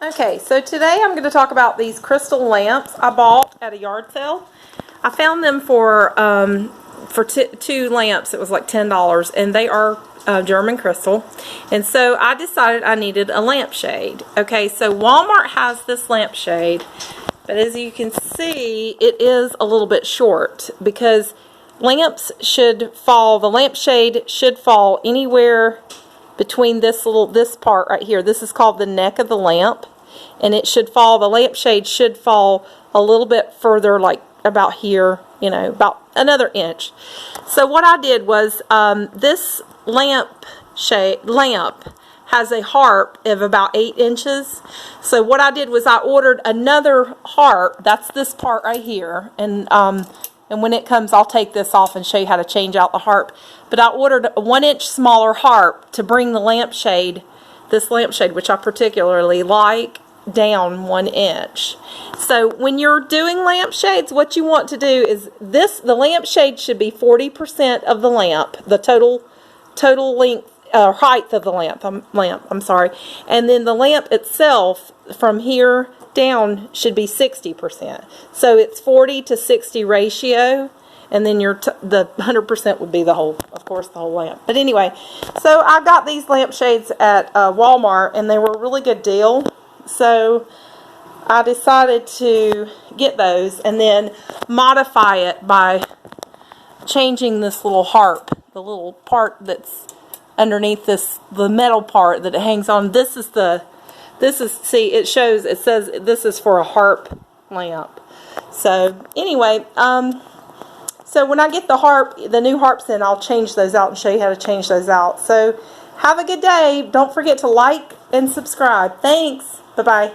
Okay, so today I'm going to talk about these crystal lamps I bought at a yard sale. I found them for two lamps. It was like $10, and they are German crystal. And so I decided I needed a lampshade. Okay, so Walmart has this lampshade, but as you can see, it is a little bit short because lamps should fall. The lampshade should fall anywhere between this part right here. This is called the neck of the lamp, and it should fall, the lampshade should fall a little bit further, like about here, you know, about another inch. So what I did was, this lamp has a harp of about 8 inches. So what I did was I ordered another harp. That's this part right here, and when it comes, I'll take this off and show you how to change out the harp. But I ordered a 1-inch smaller harp to bring the lampshade, this lampshade, which I particularly like, down 1 inch. So when you're doing lampshades, what you want to do is the lampshade should be 40% of the lamp, the total length, height of the lamp, I'm sorry. And then the lamp itself from here down should be 60%. So it's 40 to 60 ratio, and then the 100% would be the whole, of course, the whole lamp. But anyway, so I got these lampshades at Walmart, and they were a really good deal. So I decided to get those and then modify it by changing this little harp, the little part that's underneath the metal part that it hangs on. See, it says this is for a harp lamp. So anyway, so when I get the new harps in, I'll change those out and show you how to change those out. So have a good day. Don't forget to like and subscribe. Thanks. Bye-bye.